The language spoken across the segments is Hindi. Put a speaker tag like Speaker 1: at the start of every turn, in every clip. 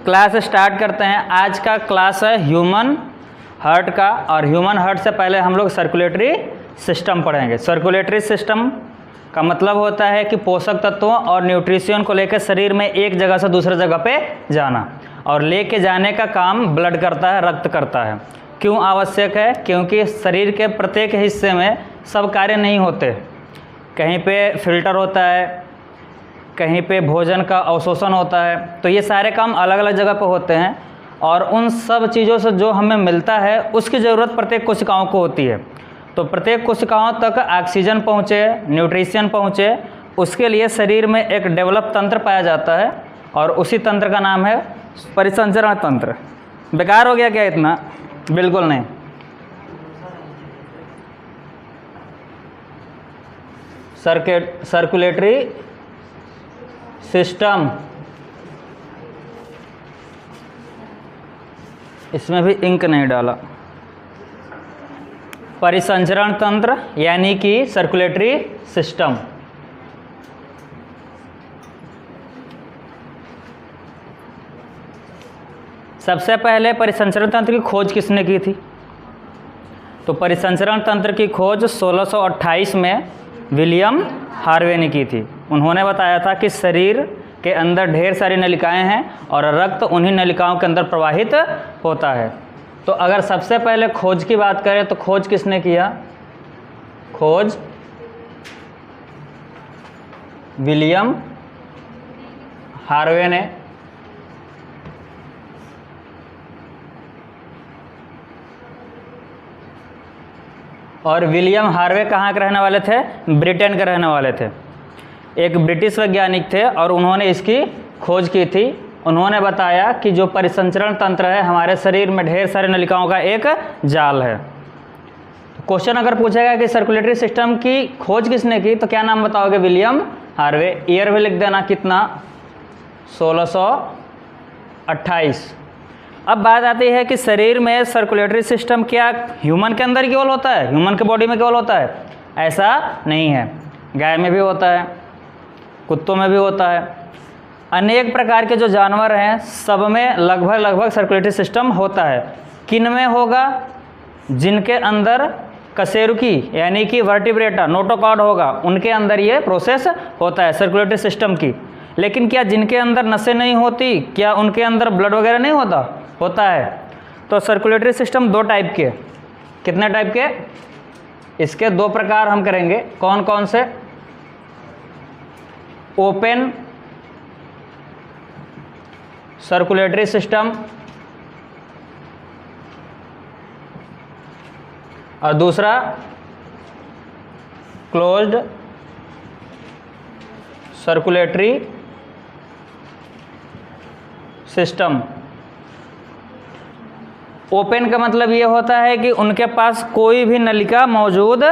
Speaker 1: क्लास स्टार्ट करते हैं। आज का क्लास है ह्यूमन हार्ट का, और ह्यूमन हार्ट से पहले हम लोग सर्कुलेटरी सिस्टम पढ़ेंगे। सर्कुलेटरी सिस्टम का मतलब होता है कि पोषक तत्वों और न्यूट्रिशन को लेकर शरीर में एक जगह से दूसरे जगह पे जाना, और लेके जाने का काम ब्लड करता है, रक्त करता है। क्यों आवश्यक है? क्योंकि शरीर के प्रत्येक हिस्से में सब कार्य नहीं होते। कहीं पे फिल्टर होता है, कहीं पे भोजन का अवशोषण होता है, तो ये सारे काम अलग अलग जगह पर होते हैं, और उन सब चीज़ों से जो हमें मिलता है उसकी ज़रूरत प्रत्येक कोशिकाओं को होती है। तो प्रत्येक कोशिकाओं तक ऑक्सीजन पहुँचे, न्यूट्रिशन पहुँचे, उसके लिए शरीर में एक डेवलप तंत्र पाया जाता है, और उसी तंत्र का नाम है परिसंचरण तंत्र। बेकार हो गया क्या इतना? बिल्कुल नहीं। सर्कुलेटरी सिस्टम, इसमें भी इंक नहीं डाला। परिसंचरण तंत्र यानी कि सर्कुलेटरी सिस्टम। सबसे पहले परिसंचरण तंत्र की खोज किसने की थी? तो परिसंचरण तंत्र की खोज 1628 में विलियम हार्वे ने की थी। उन्होंने बताया था कि शरीर के अंदर ढेर सारी नलिकाएं हैं और रक्त उन्हीं नलिकाओं के अंदर प्रवाहित होता है। तो अगर सबसे पहले खोज की बात करें तो खोज किसने किया? खोज विलियम हार्वे ने। और विलियम हार्वे कहाँ के रहने वाले थे? ब्रिटेन के रहने वाले थे। एक ब्रिटिश वैज्ञानिक थे और उन्होंने इसकी खोज की थी। उन्होंने बताया कि जो परिसंचरण तंत्र है हमारे शरीर में ढेर सारी नलिकाओं का एक जाल है। क्वेश्चन अगर पूछेगा कि सर्कुलेटरी सिस्टम की खोज किसने की, तो क्या नाम बताओगे? William Harvey. ईयर भी लिख देना, कितना? 1628। अब बात आती है कि शरीर में सर्कुलेटरी सिस्टम क्या ह्यूमन के अंदर केवल होता है, ह्यूमन के बॉडी में केवल होता है? ऐसा नहीं है। गाय में भी होता है, कुत्तों में भी होता है, अनेक प्रकार के जो जानवर हैं सब में लगभग सर्कुलेटरी सिस्टम होता है। किन में होगा? जिनके अंदर कशेरुकी यानी कि वर्टिब्रेटा, नोटोकॉर्ड होगा, उनके अंदर ये प्रोसेस होता है सर्कुलेटरी सिस्टम की। लेकिन क्या जिनके अंदर नसें नहीं होती, क्या उनके अंदर ब्लड वगैरह नहीं होता है? तो सर्कुलेटरी सिस्टम दो टाइप के। कितने टाइप के? इसके दो प्रकार हम करेंगे। कौन कौन से? ओपन सर्कुलेटरी सिस्टम और दूसरा क्लोज्ड सर्कुलेटरी सिस्टम। ओपन का मतलब ये होता है कि उनके पास कोई भी नलिका मौजूद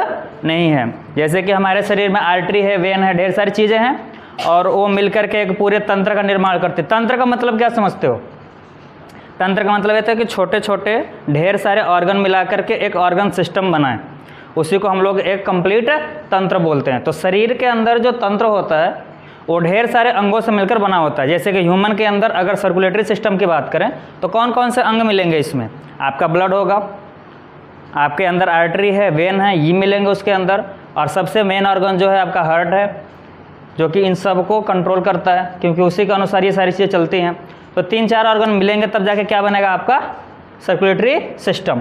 Speaker 1: नहीं है। जैसे कि हमारे शरीर में आर्टरी है, वेन है, ढेर सारी चीज़ें हैं, और वो मिलकर के एक पूरे तंत्र का निर्माण करते। तंत्र का मतलब क्या समझते हो? तंत्र का मतलब ये है कि छोटे छोटे ढेर सारे ऑर्गन मिलाकर के एक ऑर्गन सिस्टम बनाएं, उसी को हम लोग एक कंप्लीट तंत्र बोलते हैं। तो शरीर के अंदर जो तंत्र होता है वो ढेर सारे अंगों से मिलकर बना होता है। जैसे कि ह्यूमन के अंदर अगर सर्कुलेटरी सिस्टम की बात करें तो कौन कौन से अंग मिलेंगे इसमें? आपका ब्लड होगा, आपके अंदर आर्टरी है, वेन है, ये मिलेंगे उसके अंदर, और सबसे मेन ऑर्गन जो है आपका हार्ट है, जो कि इन सब को कंट्रोल करता है, क्योंकि उसी के अनुसार ये सारी चीज़ें चलती हैं। तो 3-4 ऑर्गन मिलेंगे तब जाके क्या बनेगा आपका सर्कुलेटरी सिस्टम।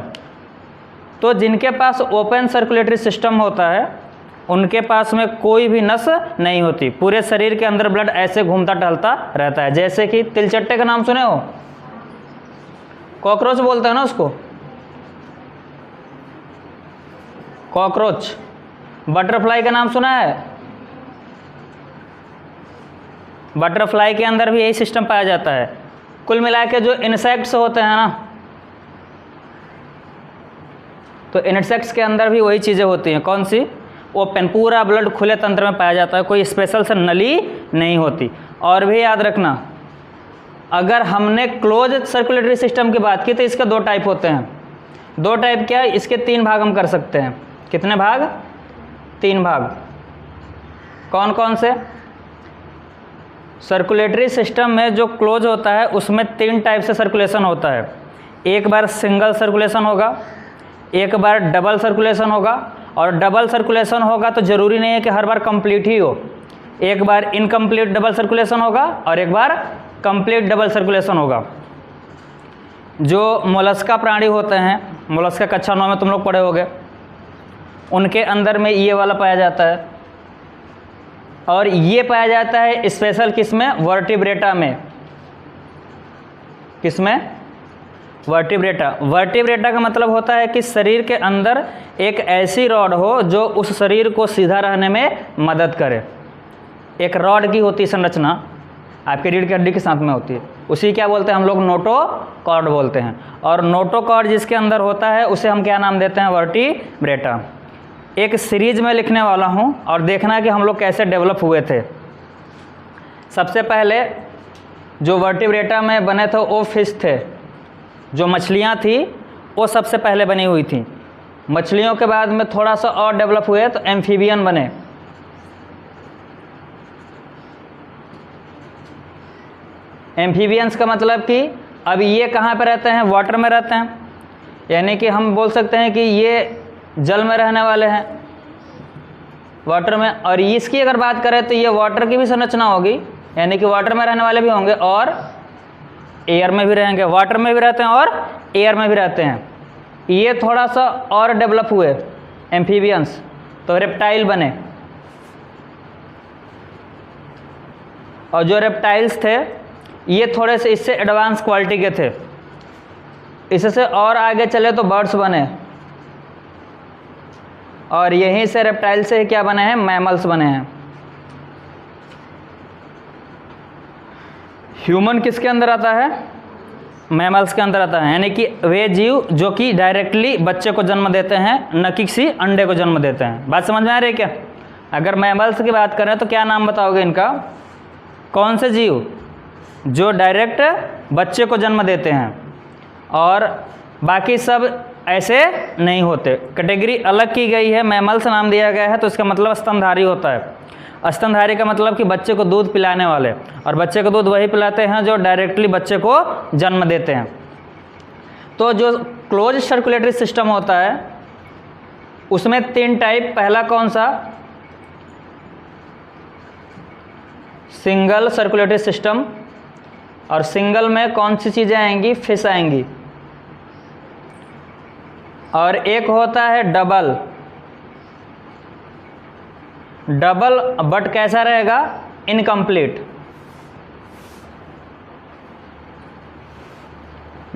Speaker 1: तो जिनके पास ओपन सर्कुलेटरी सिस्टम होता है उनके पास में कोई भी नस नहीं होती, पूरे शरीर के अंदर ब्लड ऐसे घूमता टहलता रहता है। जैसे कि तिलचट्टे का नाम सुने हो? कॉकरोच बोलते हैं ना उसको, कॉकरोच। बटरफ्लाई का नाम सुना है? बटरफ्लाई के अंदर भी यही सिस्टम पाया जाता है। कुल मिला के जो इंसेक्ट्स होते हैं ना, तो इंसेक्ट्स के अंदर भी वही चीज़ें होती हैं। कौन सी? ओपन, पूरा ब्लड खुले तंत्र में पाया जाता है, कोई स्पेशल से नली नहीं होती। और भी याद रखना, अगर हमने क्लोज सर्कुलेटरी सिस्टम की बात की तो इसके दो टाइप होते हैं। दो टाइप क्या? इसके 3 भाग हम कर सकते हैं। कितने भाग? 3 भाग। कौन कौन से? सर्कुलेटरी सिस्टम में जो क्लोज होता है उसमें 3 टाइप से सर्कुलेशन होता है। एक बार सिंगल सर्कुलेशन होगा, एक बार डबल सर्कुलेशन होगा, और डबल सर्कुलेशन होगा तो ज़रूरी नहीं है कि हर बार कंप्लीट ही हो। एक बार इनकम्प्लीट डबल सर्कुलेशन होगा और एक बार कंप्लीट डबल सर्कुलेशन होगा। जो मोलस्का प्राणी होते हैं, मोलस्का कक्षा 9 में तुम लोग पढ़े होगे, उनके अंदर में ये वाला पाया जाता है, और ये पाया जाता है स्पेशल किसमें, वर्टिब्रेटा में। किसमें, वर्टिब्रेटा। वर्टिब्रेटा का मतलब होता है कि शरीर के अंदर एक ऐसी रॉड हो जो उस शरीर को सीधा रहने में मदद करे। एक रॉड की होती संरचना आपके रीढ़ की हड्डी के साथ में होती है, उसी क्या बोलते हैं हम लोग, नोटोकॉर्ड बोलते हैं। और नोटोकॉर्ड जिसके अंदर होता है उसे हम क्या नाम देते हैं, वर्टिब्रेटा। एक सीरीज में लिखने वाला हूँ और देखना कि हम लोग कैसे डेवलप हुए थे। सबसे पहले जो वर्टिब्रेटा में बने थे वो फिश थे, जो मछलियाँ थी वो सबसे पहले बनी हुई थी। मछलियों के बाद में थोड़ा सा और डेवलप हुए तो एम्फीबियन बने। एम्फीबियंस का मतलब कि अब ये कहाँ पे रहते हैं, वाटर में रहते हैं, यानी कि हम बोल सकते हैं कि ये जल में रहने वाले हैं, वाटर में। और इसकी अगर बात करें तो ये वाटर की भी संरचना होगी, यानी कि वाटर में रहने वाले भी होंगे और एयर में भी रहेंगे। वाटर में भी रहते हैं और एयर में भी रहते हैं। ये थोड़ा सा और डेवलप हुए एम्फीबियंस, तो रेप्टाइल बने। और जो रेप्टाइल्स थे ये थोड़े से इससे एडवांस क्वालिटी के थे। इससे और आगे चले तो बर्ड्स बने, और यहीं से रेप्टाइल से क्या बने हैं, मैमल्स बने हैं। ह्यूमन किसके अंदर आता है, मैमल्स के अंदर आता है, यानी कि वे जीव जो कि डायरेक्टली बच्चे को जन्म देते हैं, न कि किसी अंडे को जन्म देते हैं। बात समझ में आ रही है क्या? अगर मैमल्स की बात करें तो क्या नाम बताओगे इनका, कौन से जीव जो डायरेक्ट बच्चे को जन्म देते हैं, और बाकी सब ऐसे नहीं होते। कैटेगरी अलग की गई है, मैमल्स नाम दिया गया है, तो इसका मतलब स्तनधारी होता है। स्तनधारी का मतलब कि बच्चे को दूध पिलाने वाले, और बच्चे को दूध वही पिलाते हैं जो डायरेक्टली बच्चे को जन्म देते हैं। तो जो क्लोज सर्कुलेटरी सिस्टम होता है उसमें 3 टाइप। पहला कौन सा, सिंगल सर्कुलेटरी सिस्टम, और सिंगल में कौन सी चीज़ें आएंगी, फिश आएंगी। और एक होता है डबल। डबल बट कैसा रहेगा, incomplete.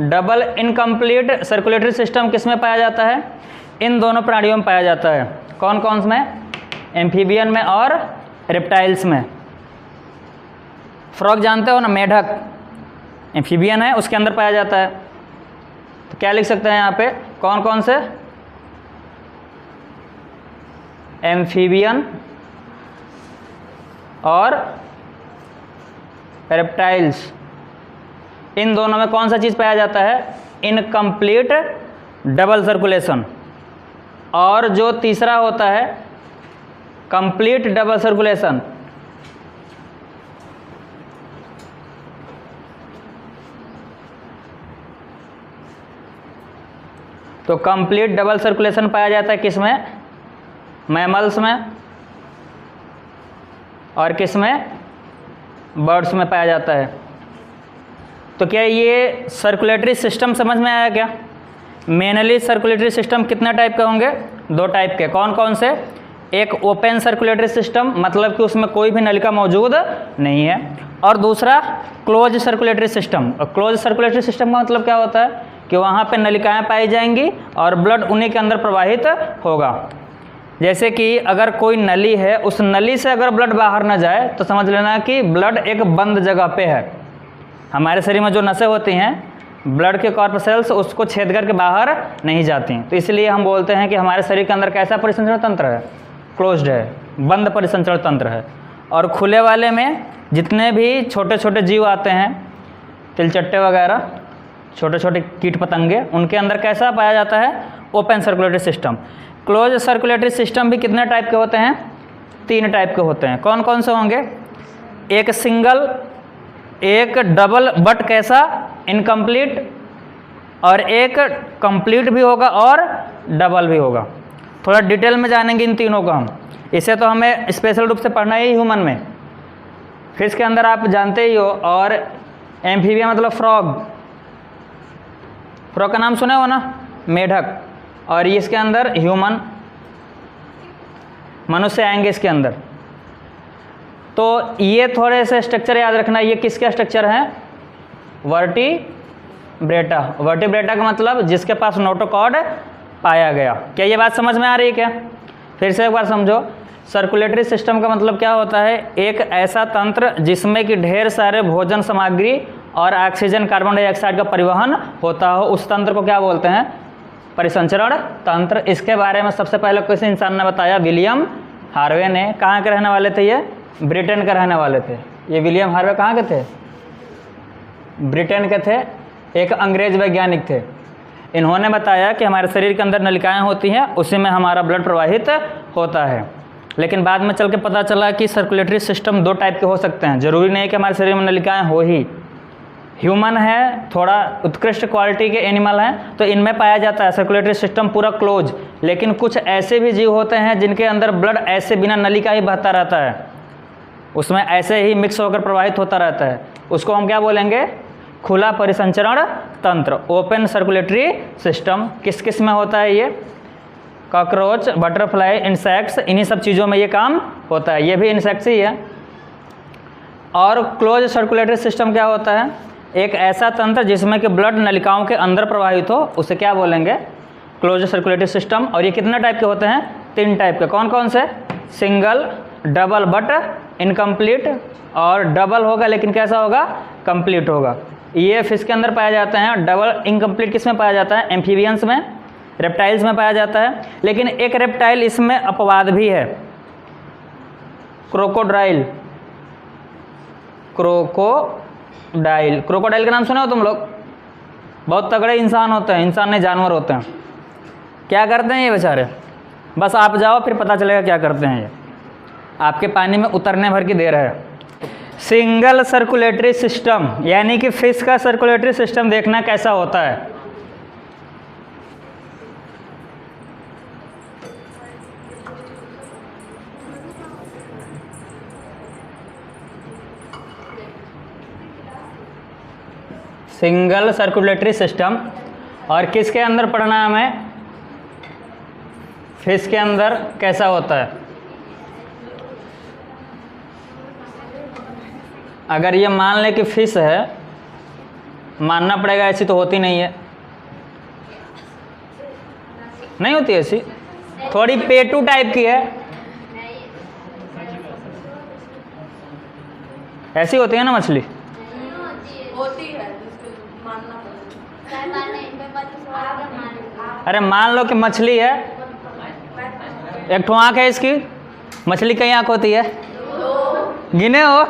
Speaker 1: Double incomplete circulatory system किस में पाया जाता है, इन दोनों प्राणियों में पाया जाता है। कौन कौन से में, एम्फीबियन में और रेप्टाइल्स में। फ्रॉग जानते हो ना, मेढक एम्फीबियन है, उसके अंदर पाया जाता है। तो क्या लिख सकते हैं यहाँ पे, कौन कौन से, एम्फीबियन और रेप्टाइल्स। इन दोनों में कौन सा चीज़ पाया जाता है, इनकम्प्लीट डबल सर्कुलेशन। और जो तीसरा होता है कंप्लीट डबल सर्कुलेशन। तो कंप्लीट डबल सर्कुलेशन पाया जाता है किस में, मैमल्स में, और किस में, बर्ड्स में पाया जाता है। तो क्या ये सर्कुलेटरी सिस्टम समझ में आया क्या? मेनली सर्कुलेटरी सिस्टम कितने टाइप के होंगे, 2 टाइप के। कौन कौन से, एक ओपन सर्कुलेटरी सिस्टम, मतलब कि उसमें कोई भी नलिका मौजूद नहीं है, और दूसरा क्लोज सर्कुलेटरी सिस्टम। और क्लोज सर्कुलेटरी सिस्टम का मतलब क्या होता है कि वहाँ पे नलिकाएं पाई जाएंगी और ब्लड उन्हीं के अंदर प्रवाहित होगा। जैसे कि अगर कोई नली है, उस नली से अगर ब्लड बाहर ना जाए तो समझ लेना कि ब्लड एक बंद जगह पे है। हमारे शरीर में जो नसें होती हैं, ब्लड के कॉर्पसेल्स उसको छेद करके बाहर नहीं जाती। तो इसलिए हम बोलते हैं कि हमारे शरीर के अंदर कैसा परिसंचरण तंत्र है, क्लोज्ड है, बंद परिसंचरण तंत्र है। और खुले वाले में जितने भी छोटे छोटे जीव आते हैं, तिलचट्टे वगैरह, छोटे छोटे कीट पतंगे, उनके अंदर कैसा पाया जाता है, open circulatory system. Close circulatory system भी कितने टाइप के होते हैं, 3 टाइप के होते हैं। कौन कौन से होंगे, एक सिंगल, एक डबल बट कैसा, इनकम्प्लीट, और एक कंप्लीट भी होगा और डबल भी होगा। थोड़ा डिटेल में जानेंगे इन तीनों को हम। इसे तो हमें स्पेशल रूप से पढ़ना ही ह्यूमन में। फिश के अंदर आप जानते ही हो, और एम्फीबिया मतलब फ्रॉग, फ्रॉग का नाम सुने हो ना, मेढक, और इसके अंदर ह्यूमन, मनुष्य आएंगे इसके अंदर। तो ये थोड़े से स्ट्रक्चर याद रखना। ये किसका स्ट्रक्चर है, वर्टिब्रेटा। वर्टिब्रेटा का मतलब जिसके पास नोटोकॉर्ड पाया गया। क्या ये बात समझ में आ रही है क्या? फिर से एक बार समझो। सर्कुलेटरी सिस्टम का मतलब क्या होता है, एक ऐसा तंत्र जिसमें कि ढेर सारे भोजन सामग्री और ऑक्सीजन कार्बन डाइऑक्साइड का परिवहन होता हो, उस तंत्र को क्या बोलते हैं, परिसंचरण तंत्र। इसके बारे में सबसे पहले किसी इंसान ने बताया, विलियम हार्वे ने। कहाँ के रहने वाले थे ये, ब्रिटेन के रहने वाले थे। ये विलियम हार्वे कहाँ के थे, ब्रिटेन के थे, एक अंग्रेज वैज्ञानिक थे। इन्होंने बताया कि हमारे शरीर के अंदर नलिकाएं होती हैं, उसी में हमारा ब्लड प्रवाहित होता है। लेकिन बाद में चल के पता चला कि सर्कुलेटरी सिस्टम दो टाइप के हो सकते हैं। ज़रूरी नहीं है कि हमारे शरीर में नलिकाएं हो ही। ह्यूमन है, थोड़ा उत्कृष्ट क्वालिटी के एनिमल हैं, तो इनमें पाया जाता है सर्कुलेटरी सिस्टम पूरा क्लोज। लेकिन कुछ ऐसे भी जीव होते हैं जिनके अंदर ब्लड ऐसे बिना नली का ही बहता रहता है, उसमें ऐसे ही मिक्स होकर प्रवाहित होता रहता है। उसको हम क्या बोलेंगे, खुला परिसंचरण तंत्र, ओपन सर्कुलेटरी सिस्टम। किस किस में होता है ये, कॉकरोच, बटरफ्लाई, इंसेक्ट्स, इन्हीं सब चीज़ों में ये काम होता है। ये भी इंसेक्ट्स ही है। और क्लोज सर्कुलेटरी सिस्टम क्या होता है, एक ऐसा तंत्र जिसमें कि ब्लड नलिकाओं के अंदर प्रवाहित हो, उसे क्या बोलेंगे, क्लोज सर्कुलेटरी सिस्टम। और ये कितने टाइप के होते हैं, 3 टाइप के। कौन कौन से, सिंगल, डबल बट इनकम्प्लीट, और डबल होगा लेकिन कैसा होगा, कंप्लीट होगा। ये फिश के अंदर पाया जाते हैं। डबल इनकम्प्लीट किस में पाया जाता है, एम्फीबियंस में, रेप्टाइल्स में पाया जाता है। लेकिन एक रेप्टाइल इसमें अपवाद भी है, क्रोकोडाइल। क्रोकोडाइल, क्रोकोडाइल का नाम सुना हो तुम लोग? बहुत तगड़े इंसान होते हैं, इंसान नहीं जानवर होते हैं। क्या करते हैं ये बेचारे, बस आप जाओ फिर पता चलेगा क्या करते हैं ये। आपके पानी में उतरने भर की देर है। सिंगल सर्कुलेटरी सिस्टम, यानी कि फिश का सर्कुलेटरी सिस्टम देखना कैसा होता है। Single circulatory system. और किसके अंदर पढ़ना है हमें, फिश के अंदर कैसा होता है। अगर ये मान ले कि फिश है, मानना पड़ेगा ऐसी तो होती नहीं है, नहीं होती ऐसी, थोड़ी पेटू टाइप की है, ऐसी होती है ना मछली,
Speaker 2: होती है, मानना पड़ेगा।
Speaker 1: अरे मान लो कि मछली है, एक ठो आँख है इसकी, मछली कई आँख होती है, गिने हो,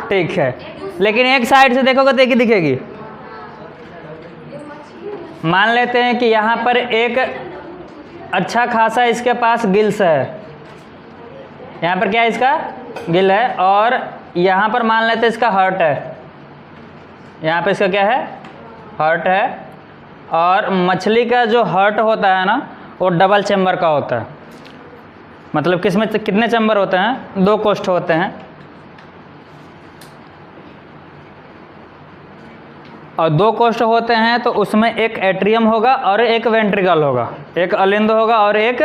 Speaker 1: ठीक है, लेकिन एक साइड से देखोगे तो एक ही दिखेगी। मान लेते हैं कि यहाँ पर एक अच्छा खासा इसके पास गिल्स है, यहाँ पर क्या है इसका गिल है, और यहाँ पर मान लेते हैं इसका हार्ट है, यहाँ पर इसका क्या है हार्ट है। और मछली का जो हार्ट होता है ना, वो डबल चैम्बर का होता है। मतलब किसमें कितने चैम्बर होते हैं, 2 कोष्ठ होते हैं। और 2 कोष्ठ होते हैं तो उसमें एक एट्रियम होगा और एक वेंट्रिकल होगा, एक अलिंद होगा और एक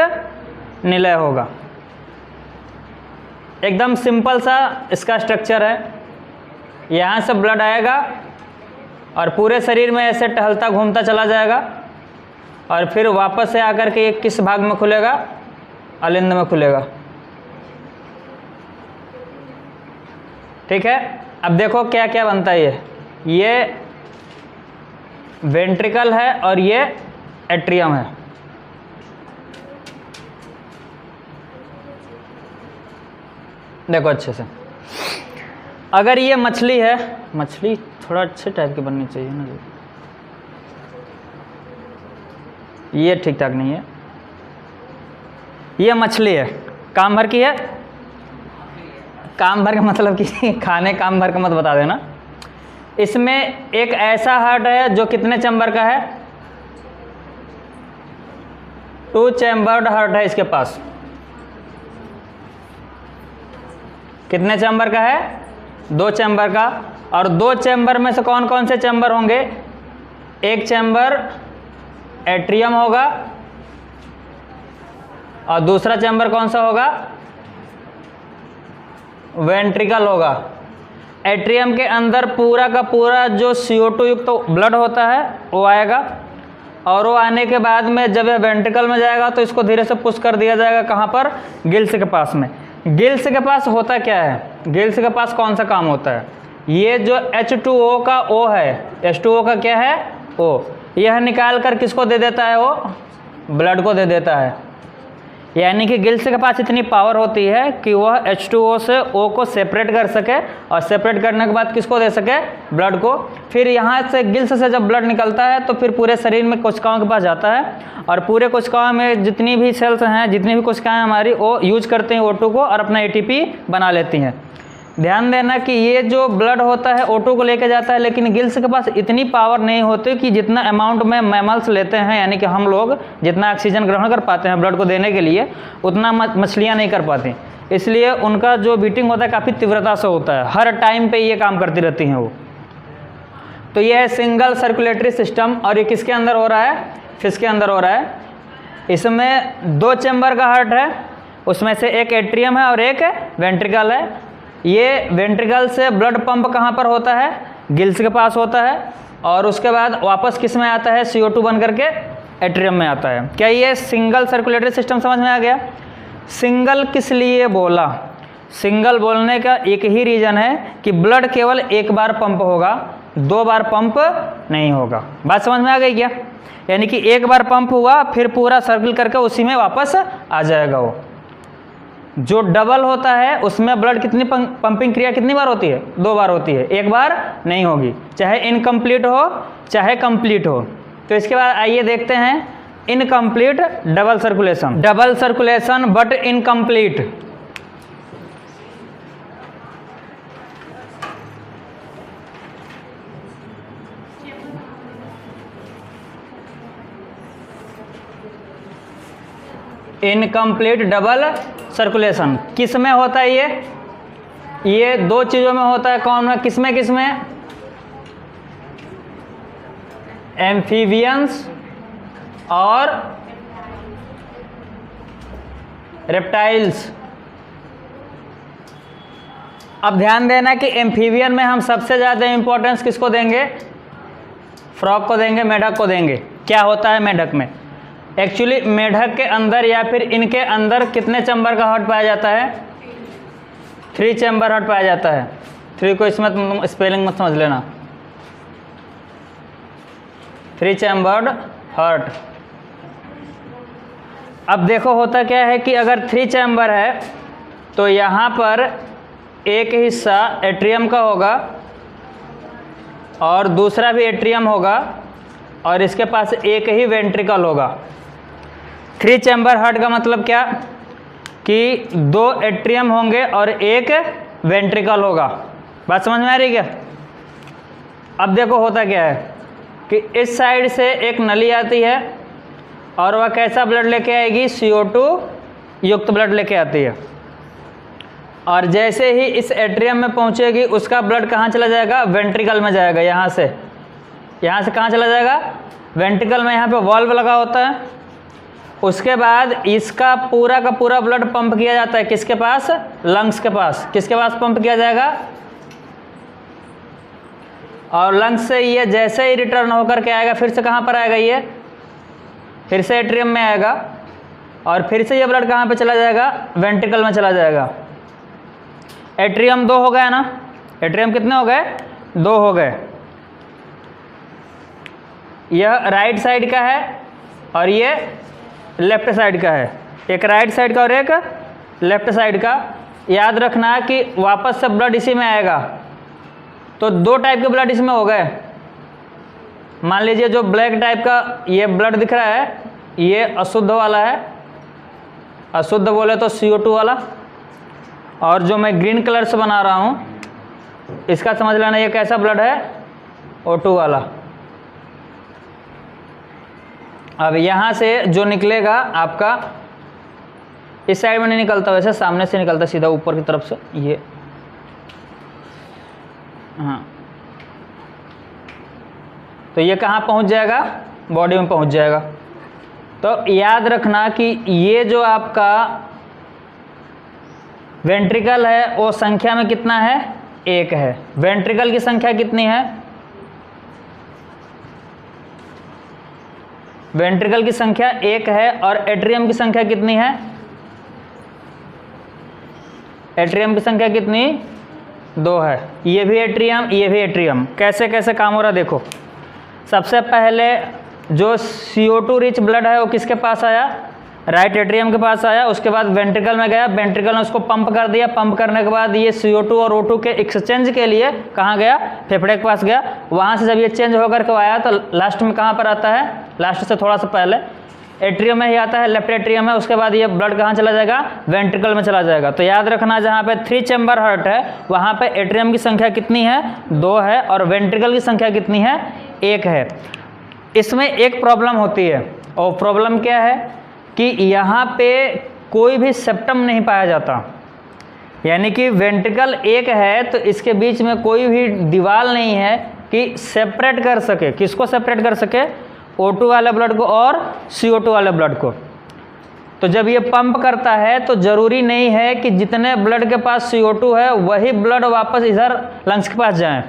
Speaker 1: निलय होगा। एकदम सिंपल सा इसका स्ट्रक्चर है। यहाँ से ब्लड आएगा और पूरे शरीर में ऐसे टहलता घूमता चला जाएगा, और फिर वापस से आकर के ये किस भाग में खुलेगा, अलिंद में खुलेगा। ठीक है, अब देखो क्या क्या बनता है। ये वेंट्रिकल है और ये एट्रियम है। देखो अच्छे से, अगर ये मछली है, मछली थोड़ा अच्छे टाइप की बननी चाहिए ना, ये ठीक ठाक नहीं है। ये मछली है, काम भर की है, काम भर का मतलब कि खाने काम भर का मत बता देना। इसमें एक ऐसा हार्ट है जो कितने चैम्बर का है, 2 चैम्बर्ड हार्ट है इसके पास। कितने चैम्बर का है, 2 चैम्बर का। और 2 चैम्बर में से कौन कौन से चैम्बर होंगे, एक चैम्बर एट्रियम होगा और दूसरा चैम्बर कौन सा होगा, वेंट्रिकल होगा। एट्रियम के अंदर पूरा का पूरा जो CO2 युक्त तो ब्लड होता है वो आएगा, और वो आने के बाद में जब यह वेंट्रिकल में जाएगा तो इसको धीरे से पुश कर दिया जाएगा कहाँ पर, गिल्स के पास में। गिल्स के पास होता क्या है, गिल्स के पास कौन सा काम होता है, ये जो H2O का O है, H2O का क्या है O, यह निकाल कर किसको दे देता है, वो ब्लड को दे देता है। यानी कि गिल्स के पास इतनी पावर होती है कि वह H2O से O को सेपरेट कर सके, और सेपरेट करने के बाद किसको दे सके, ब्लड को। फिर यहाँ से गिल्स से जब ब्लड निकलता है तो फिर पूरे शरीर में कोशिकाओं के पास जाता है, और पूरे कोशिकाओं में जितनी भी सेल्स हैं, जितनी भी कोशिकाएं हमारी, वो यूज करते हैं O2 को और अपना ATP बना लेती हैं। ध्यान देना कि ये जो ब्लड होता है O2 को लेके जाता है, लेकिन गिल्स के पास इतनी पावर नहीं होती कि जितना अमाउंट में मैमल्स लेते हैं, यानी कि हम लोग जितना ऑक्सीजन ग्रहण कर पाते हैं ब्लड को देने के लिए, उतना मछलियाँ नहीं कर पाती। इसलिए उनका जो बीटिंग होता है काफ़ी तीव्रता से होता है, हर टाइम पे ये काम करती रहती हैं वो। तो ये है सिंगल सर्कुलेटरी सिस्टम, और ये किसके अंदर हो रहा है, फिश के अंदर हो रहा है। इसमें 2 चैम्बर का हार्ट है, उसमें से एक एट्रियम है और एक वेंट्रिकल है। ये वेंट्रिकल से ब्लड पंप कहाँ पर होता है, गिल्स के पास होता है, और उसके बाद वापस किस में आता है, CO2 बन करके एट्रियम में आता है। क्या ये सिंगल सर्कुलेटरी सिस्टम समझ में आ गया। सिंगल किस लिए बोला, सिंगल बोलने का एक ही रीज़न है कि ब्लड केवल एक बार पंप होगा, 2 बार पंप नहीं होगा। बात समझ में आ गई क्या, यानी कि एक बार पंप हुआ फिर पूरा सर्किल करके उसी में वापस आ जाएगा वो। जो डबल होता है उसमें ब्लड कितनी पंपिंग क्रिया कितनी बार होती है, 2 बार होती है, एक बार नहीं होगी, चाहे इनकम्प्लीट हो चाहे कंप्लीट हो। तो इसके बाद आइए देखते हैं incomplete double circulation. Double circulation but incomplete. Incomplete double circulation किस में होता है, ये 2 चीज़ों में होता है। कौन में, किस में, किस में, एम्फीबियंस और रेप्टाइल्स। अब ध्यान देना कि एम्फीबियन में हम सबसे ज़्यादा इंपॉर्टेंस किसको देंगे, फ्रॉग को देंगे, मेढक को देंगे। क्या होता है मेढक में, एक्चुअली मेढक के अंदर या फिर इनके अंदर कितने चैम्बर का हार्ट पाया जाता है, 3 चैम्बर हार्ट पाया जाता है। 3 को इसमें स्पेलिंग मत समझ लेना, 3 चैम्बर्ड हार्ट। अब देखो होता क्या है कि अगर 3 चैम्बर है तो यहाँ पर एक हिस्सा एट्रियम का होगा और दूसरा भी एट्रियम होगा, और इसके पास एक ही वेंट्रिकल होगा। 3 चैम्बर हार्ट का मतलब क्या कि 2 एट्रियम होंगे और एक वेंट्रिकल होगा। बात समझ में आ रही क्या। अब देखो होता क्या है कि इस साइड से एक नली आती है और वह कैसा ब्लड लेके आएगी, CO2 युक्त ब्लड लेके आती है, और जैसे ही इस एट्रियम में पहुंचेगी उसका ब्लड कहाँ चला जाएगा, वेंट्रिकल में जाएगा। यहाँ से कहाँ चला जाएगा, वेंट्रिकल में। यहाँ पे वाल्व लगा होता है। उसके बाद इसका पूरा का पूरा ब्लड पंप किया जाता है किसके पास, लंग्स के पास। किसके पास पंप किया जाएगा, और लंग्स से ये जैसे ही रिटर्न होकर के आएगा फिर से कहाँ पर आएगा, ये फिर से एट्रियम में आएगा, और फिर से ये ब्लड कहाँ पे चला जाएगा, वेंट्रिकल में चला जाएगा। एट्रियम 2 हो गया ना, एट्रियम कितने हो गए, 2 हो गए। यह राइट साइड का है और ये लेफ्ट साइड का है, एक राइट साइड का और एक लेफ्ट साइड का। याद रखना कि वापस से ब्लड इसी में आएगा, तो 2 टाइप के ब्लड इसमें हो गए। मान लीजिए जो ब्लैक टाइप का ये ब्लड दिख रहा है, ये अशुद्ध वाला है, अशुद्ध बोले तो CO2 वाला, और जो मैं ग्रीन कलर से बना रहा हूँ इसका समझ लेना ये कैसा ब्लड है, O2 वाला। अब यहाँ से जो निकलेगा आपका इस साइड में नहीं निकलता, वैसे सामने से निकलता सीधा ऊपर की तरफ से ये, हाँ। तो ये कहाँ पहुँच जाएगा, बॉडी में पहुँच जाएगा। तो याद रखना कि ये जो आपका वेंट्रिकल है वो संख्या में कितना है, 1 है। वेंट्रिकल की संख्या कितनी है, वेंट्रिकल की संख्या 1 है। और एट्रियम की संख्या कितनी है, एट्रियम की संख्या कितनी, 2 है। ये भी एट्रियम, ये भी एट्रियम। कैसे कैसे काम हो रहा है देखो। सबसे पहले जो CO2 रिच ब्लड है वो किसके पास आया, राइट एट्रियम के पास आया। उसके बाद वेंट्रिकल में गया, वेंट्रिकल ने उसको पंप कर दिया। पंप करने के बाद ये CO2 और O2 के एक्सचेंज के लिए कहाँ गया, फेफड़े के पास गया। वहाँ से जब ये चेंज होकर के आया तो लास्ट में कहाँ पर आता है, लास्ट से थोड़ा सा पहले एट्रियम में ही आता है, लेफ्ट एट्रियम है। उसके बाद ये ब्लड कहाँ चला जाएगा, वेंट्रिकल में चला जाएगा। तो याद रखना जहाँ पे 3 चैम्बर हार्ट है वहाँ पे एट्रियम की संख्या कितनी है, 2 है। और वेंट्रिकल की संख्या कितनी है, 1 है। इसमें एक प्रॉब्लम होती है, और प्रॉब्लम क्या है कि यहाँ पे कोई भी सेप्टम नहीं पाया जाता। यानी कि वेंट्रिकल 1 है तो इसके बीच में कोई भी दीवार नहीं है कि सेपरेट कर सके। किसको सेपरेट कर सके, O2 वाले ब्लड को और CO2 वाले ब्लड को। तो जब ये पंप करता है तो ज़रूरी नहीं है कि जितने ब्लड के पास CO2 है वही ब्लड वापस इधर लंग्स के पास जाएं।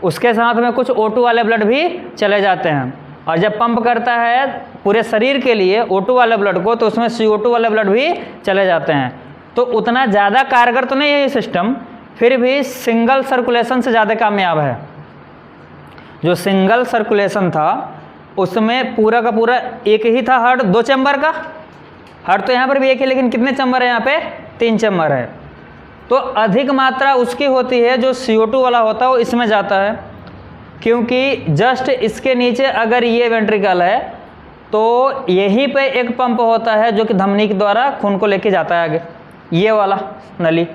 Speaker 1: उसके साथ में कुछ O2 वाले ब्लड भी चले जाते हैं। और जब पंप करता है पूरे शरीर के लिए O2 वाले ब्लड को तो उसमें CO2 वाले ब्लड भी चले जाते हैं। तो उतना ज़्यादा कारगर तो नहीं है ये सिस्टम, फिर भी सिंगल सर्कुलेशन से ज़्यादा कामयाब है। जो सिंगल सर्कुलेशन था उसमें पूरा का पूरा एक ही था हार्ट, 2 चैम्बर का हार्ट। तो यहाँ पर भी एक है, लेकिन कितने चैम्बर है, यहाँ पे 3 चैम्बर है। तो अधिक मात्रा उसकी होती है जो CO2 वाला होता है वो इसमें जाता है, क्योंकि जस्ट इसके नीचे अगर ये वेंट्रिकल है तो यहीं पे एक पंप होता है जो कि धमनी के द्वारा खून को लेके जाता है आगे, ये वाला नली।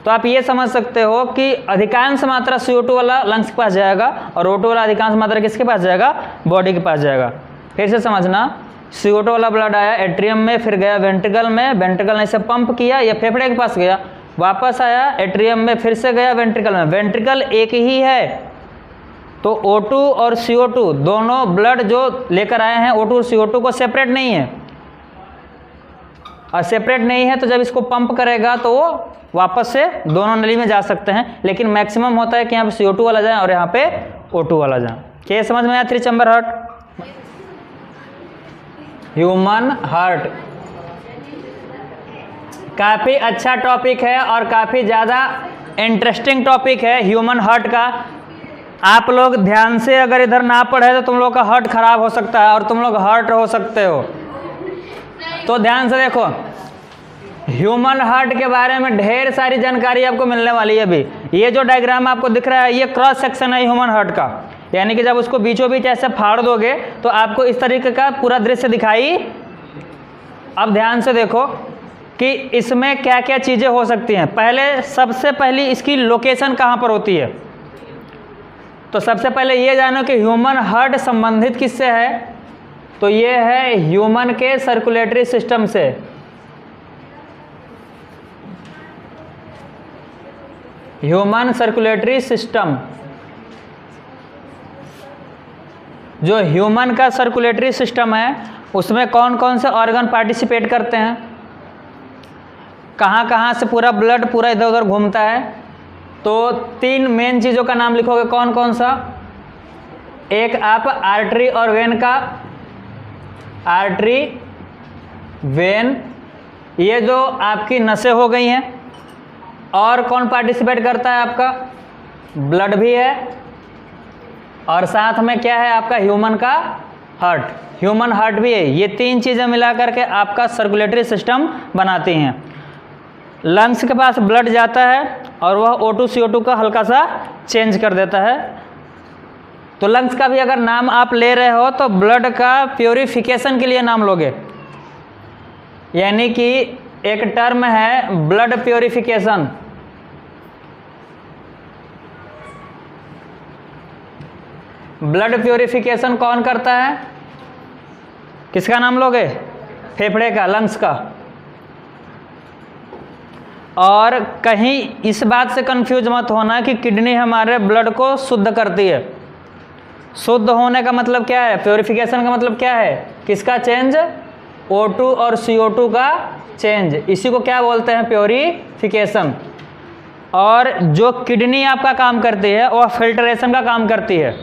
Speaker 1: तो आप ये समझ सकते हो कि अधिकांश मात्रा CO2 वाला लंग्स के पास जाएगा और O2 वाला अधिकांश मात्रा किसके पास जाएगा, बॉडी के पास जाएगा। फिर से समझना, CO2 वाला ब्लड आया एट्रियम में, फिर गया वेंट्रिकल में, वेंट्रिकल ने इसे पंप किया, या फेफड़े के पास गया, वापस आया एट्रियम में, फिर से गया वेंट्रिकल में। वेंट्रिकल एक ही है तो O2 और CO2 दोनों ब्लड जो लेकर आए हैं O2 और CO2 को सेपरेट नहीं है। और सेपरेट नहीं है तो जब इसको पंप करेगा तो वो वापस से दोनों नली में जा सकते हैं। लेकिन मैक्सिमम होता है कि यहाँ पे CO2 वाला जाए और यहाँ पे O2 वाला जाए। क्या समझ में आया 3 चैम्बर हार्ट, ह्यूमन हार्ट? काफ़ी अच्छा टॉपिक है और काफ़ी ज़्यादा इंटरेस्टिंग टॉपिक है ह्यूमन हार्ट का। आप लोग ध्यान से अगर इधर ना पढ़े तो तुम लोग का हार्ट खराब हो सकता है और तुम लोग हर्ट हो सकते हो। तो ध्यान से देखो, ह्यूमन हार्ट के बारे में ढेर सारी जानकारी आपको मिलने वाली है। अभी ये जो डायग्राम आपको दिख रहा है ये क्रॉस सेक्शन है ह्यूमन हार्ट का, यानी कि जब उसको बीचों बीच ऐसे फाड़ दोगे तो आपको इस तरीके का पूरा दृश्य दिखाई। अब ध्यान से देखो कि इसमें क्या क्या चीज़ें हो सकती हैं। पहले सबसे पहली इसकी लोकेशन कहाँ पर होती है, तो सबसे पहले ये जानो कि ह्यूमन हार्ट संबंधित किससे है, तो ये है ह्यूमन के सर्कुलेटरी सिस्टम से। ह्यूमन सर्कुलेटरी सिस्टम, जो ह्यूमन का सर्कुलेटरी सिस्टम है उसमें कौन कौन से ऑर्गन पार्टिसिपेट करते हैं, कहाँ कहाँ से पूरा ब्लड पूरा इधर उधर घूमता है। तो 3 मेन चीज़ों का नाम लिखोगे, कौन कौन सा? एक आप आर्टरी और वेन का, आर्टरी वेन ये जो आपकी नसें हो गई हैं। और कौन पार्टिसिपेट करता है आपका? ब्लड भी है और साथ में क्या है आपका ह्यूमन का हार्ट, ह्यूमन हार्ट भी है। ये 3 चीज़ें मिला करके आपका सर्कुलेटरी सिस्टम बनाती हैं। लंग्स के पास ब्लड जाता है और वह O2 CO2 का हल्का सा चेंज कर देता है। तो लंग्स का भी अगर नाम आप ले रहे हो तो ब्लड का प्योरीफिकेशन के लिए नाम लोगे, यानी कि एक टर्म है ब्लड प्योरिफिकेशन। ब्लड प्योरिफिकेशन कौन करता है? किसका नाम लोगे? फेफड़े का, लंग्स का। और कहीं इस बात से कंफ्यूज मत होना कि किडनी हमारे ब्लड को शुद्ध करती है। शुद्ध होने का मतलब क्या है? प्योरिफिकेशन का मतलब क्या है? किसका चेंज? O2 और CO2 का चेंज। इसी को क्या बोलते हैं? प्योरिफिकेशन। और जो किडनी आपका काम करती है वह फिल्ट्रेशन का काम करती है,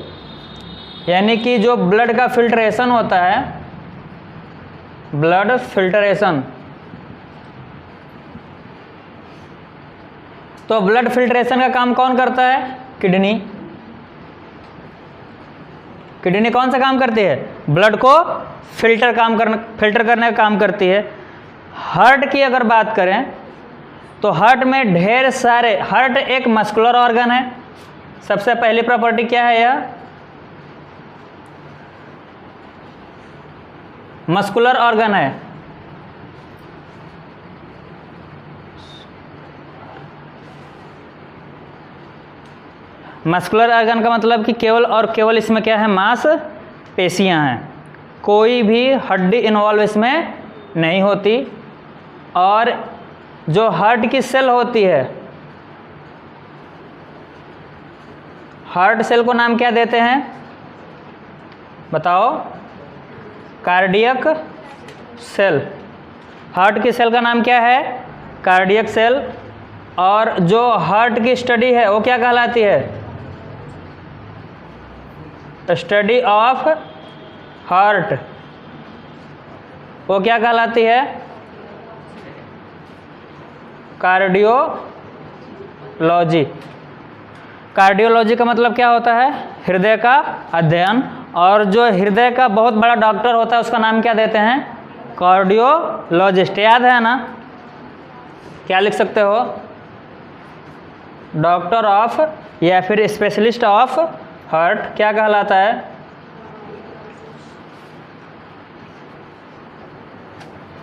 Speaker 1: यानी कि जो ब्लड का फिल्ट्रेशन होता है, ब्लड फिल्ट्रेशन। तो ब्लड फिल्ट्रेशन का काम कौन करता है? किडनी। किडनी कौन सा काम करती है? ब्लड को फिल्टर करने का काम करती है। हार्ट की अगर बात करें तो हार्ट में ढेर सारे, हार्ट एक मस्कुलर ऑर्गन है। सबसे पहली प्रॉपर्टी क्या है? यह मस्कुलर ऑर्गन है। मस्कुलर ऑर्गन का मतलब कि केवल और केवल इसमें क्या है? मांस पेशियां हैं, कोई भी हड्डी इन्वॉल्व इसमें नहीं होती। और जो हार्ट की सेल होती है, हार्ट सेल को नाम क्या देते हैं? बताओ। Cardiac cell. हार्ट की सेल का नाम क्या है? Cardiac cell. और जो हार्ट की स्टडी है वो क्या कहलाती है? Study of heart. वो क्या कहलाती है? कार्डियोलॉजी। कार्डियोलॉजी का मतलब क्या होता है? हृदय का अध्ययन। और जो हृदय का बहुत बड़ा डॉक्टर होता है उसका नाम क्या देते हैं? कार्डियोलॉजिस्ट। याद है ना? क्या लिख सकते हो? डॉक्टर ऑफ या फिर स्पेशलिस्ट ऑफ हार्ट क्या कहलाता है?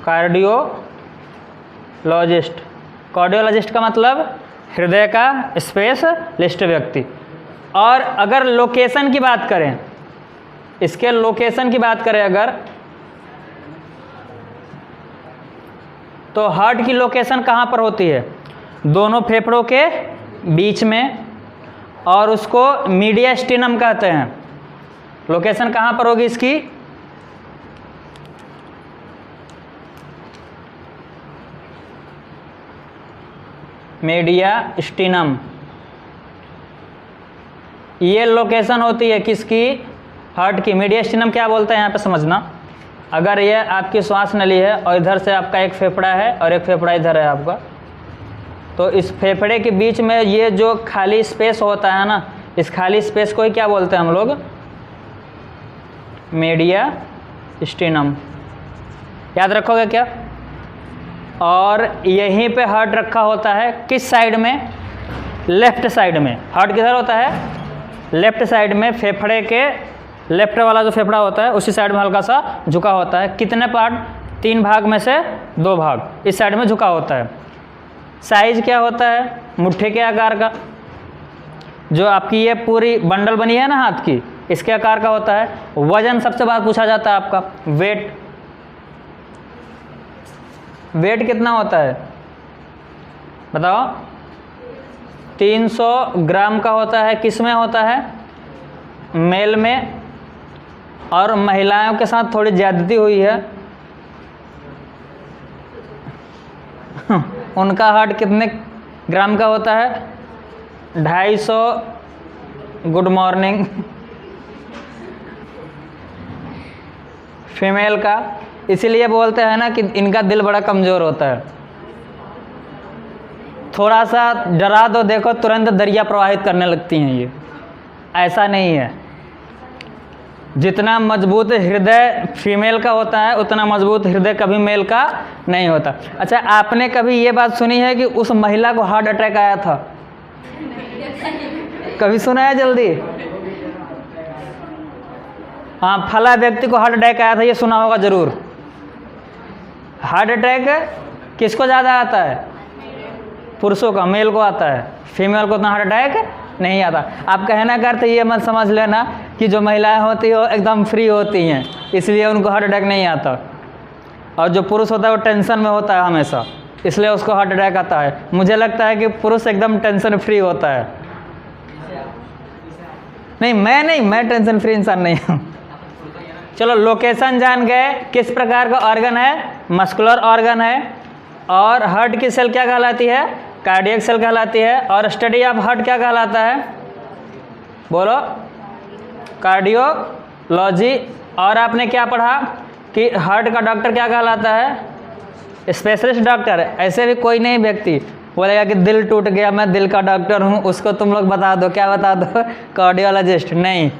Speaker 1: कार्डियोलॉजिस्ट। कार्डियोलॉजिस्ट का मतलब हृदय का स्पेशलिस्ट व्यक्ति। और अगर लोकेशन की बात करें, इसके लोकेशन की बात करें अगर, तो हार्ट की लोकेशन कहाँ पर होती है? दोनों फेफड़ों के बीच में, और उसको मीडियास्टिनम कहते हैं। लोकेशन कहाँ पर होगी इसकी? मीडियास्टिनम। ये लोकेशन होती है किसकी? हार्ट की। मीडियास्टिनम क्या बोलते हैं यहाँ पे समझना। अगर ये आपकी श्वास नली है और इधर से आपका एक फेफड़ा है और एक फेफड़ा इधर है आपका, तो इस फेफड़े के बीच में ये जो खाली स्पेस होता है ना, इस खाली स्पेस को ही क्या बोलते हैं हम लोग? मीडियास्टिनम। याद रखोगे क्या? और यहीं पे हार्ट रखा होता है किस साइड में? लेफ्ट साइड में। हार्ट किधर होता है? लेफ्ट साइड में। फेफड़े के लेफ्ट वाला जो फेफड़ा होता है उसी साइड में हल्का सा झुका होता है। कितने पार्ट? 3 भाग में से 2 भाग इस साइड में झुका होता है। साइज क्या होता है? मुट्ठी के आकार का। जो आपकी ये पूरी बंडल बनी है ना हाथ की, इसके आकार का होता है। वजन सबसे बार पूछा जाता है आपका। वेट। वेट कितना होता है? बताओ। 300 ग्राम का होता है। किस में होता है? मेल में। और महिलाओं के साथ थोड़ी ज्यादती हुई है। उनका हार्ट कितने ग्राम का होता है? 250। Good morning. फीमेल का। इसीलिए बोलते हैं ना कि इनका दिल बड़ा कमज़ोर होता है। थोड़ा सा डरा दो देखो तुरंत दरिया प्रवाहित करने लगती हैं ये। ऐसा नहीं है। जितना मजबूत हृदय फीमेल का होता है उतना मजबूत हृदय कभी मेल का नहीं होता। अच्छा, आपने कभी ये बात सुनी है कि उस महिला को हार्ट अटैक आया था? कभी सुना है? जल्दी। हाँ, फला व्यक्ति को हार्ट अटैक आया था, ये सुना होगा ज़रूर। हार्ट अटैक किसको ज़्यादा आता है? पुरुषों का, मेल को आता है, फीमेल को उतना हार्ट अटैक नहीं आता। आप कहना का अर्थ ये मत समझ लेना कि जो महिलाएं होती हैं वो एकदम फ्री होती हैं इसलिए उनको हार्ट अटैक नहीं आता, और जो पुरुष होता है वो टेंशन में होता है हमेशा इसलिए उसको हार्ट अटैक आता है। मुझे लगता है कि पुरुष एकदम टेंशन फ्री होता है। नहीं, मैं टेंशन फ्री इंसान नहीं हूँ। चलो, लोकेशन जान गए, किस प्रकार का ऑर्गन है? मस्कुलर ऑर्गन है। और हार्ट की सेल क्या कहलाती है? कार्डियक सेल कहलाती है। और स्टडी ऑफ हार्ट क्या कहलाता है? बोलो, कार्डियोलॉजी। और आपने क्या पढ़ा कि हार्ट का डॉक्टर क्या कहलाता है? Specialist doctor. ऐसे भी कोई नहीं व्यक्ति बोलेगा कि दिल टूट गया मैं दिल का डॉक्टर हूँ, उसको तुम लोग बता दो, क्या बता दो? कार्डियोलॉजिस्ट। नहीं।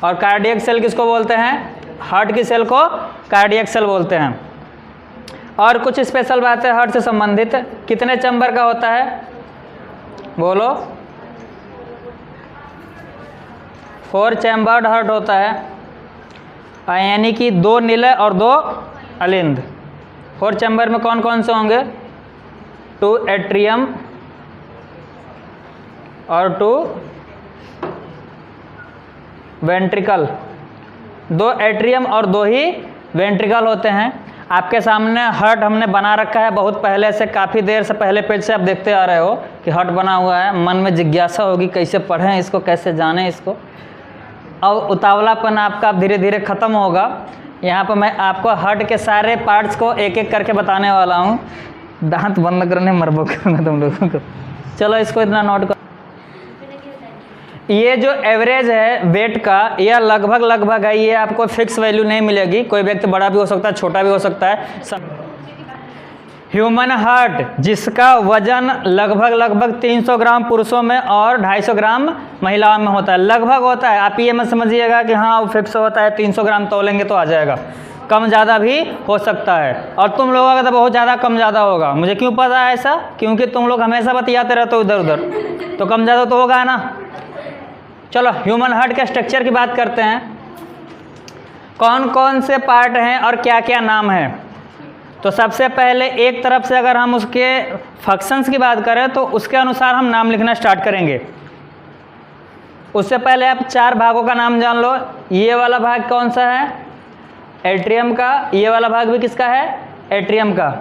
Speaker 1: और कार्डियक सेल किसको बोलते हैं? हार्ट की सेल को कार्डियक सेल बोलते हैं। और कुछ स्पेशल बात है हार्ट से संबंधित। कितने चैम्बर का होता है? बोलो। 4 चैम्बर्ड हार्ट होता है, यानी कि 2 नीले और 2 अलिंद। 4 चैम्बर में कौन कौन से होंगे? 2 एट्रियम और 2 वेंट्रिकल। 2 एट्रियम और 2 ही वेंट्रिकल होते हैं। आपके सामने हार्ट हमने बना रखा है बहुत पहले से, काफ़ी देर से, पहले पेज से आप देखते आ रहे हो कि हार्ट बना हुआ है। मन में जिज्ञासा होगी कैसे पढ़ें इसको, कैसे जानें इसको। और उतावलापन आपका धीरे धीरे ख़त्म होगा। यहाँ पर मैं आपको हार्ट के सारे पार्ट्स को एक एक करके बताने वाला हूँ। दांत बंद करने मरबो करूँगा तुम लोगों को। चलो, इसको इतना नोट कर। ये जो एवरेज है वेट का, यह लगभग है, ये आपको फिक्स वैल्यू नहीं मिलेगी। कोई व्यक्ति बड़ा भी हो सकता है, छोटा भी हो सकता है। ह्यूमन हार्ट जिसका वजन लगभग 300 ग्राम पुरुषों में और 250 ग्राम महिलाओं में होता है। लगभग होता है, आप ये मत समझिएगा कि हाँ वो फिक्स होता है, 300 ग्राम तोलेंगे तो आ जाएगा। कम ज़्यादा भी हो सकता है, और तुम लोगों का तो बहुत ज़्यादा कम ज़्यादा होगा। मुझे क्यों पता है ऐसा? क्योंकि तुम लोग हमेशा बतियाते रहते हो इधर उधर, तो कम ज़्यादा तो होगा ना। चलो, ह्यूमन हार्ट के स्ट्रक्चर की बात करते हैं। कौन कौन से पार्ट हैं और क्या क्या नाम है? तो सबसे पहले एक तरफ से अगर हम उसके फंक्शंस की बात करें तो उसके अनुसार हम नाम लिखना स्टार्ट करेंगे। उससे पहले आप 4 भागों का नाम जान लो। ये वाला भाग कौन सा है? एट्रियम का। ये वाला भाग भी किसका है? एट्रियम का।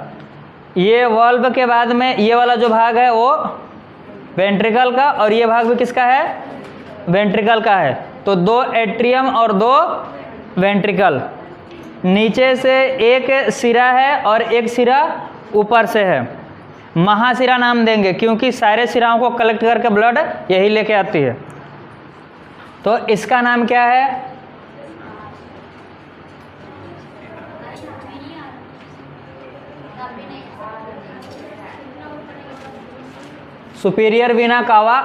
Speaker 1: ये वाल्व के बाद में ये वाला जो भाग है वो वेंट्रिकल का, और ये भाग भी किसका है? वेंट्रिकल का है। तो 2 एट्रियम और 2 वेंट्रिकल। नीचे से एक सिरा है और एक सिरा ऊपर से है। महासिरा नाम देंगे क्योंकि सारे सिराओं को कलेक्ट करके ब्लड यही लेके आती है। तो इसका नाम क्या है? सुपीरियर वीना कावा।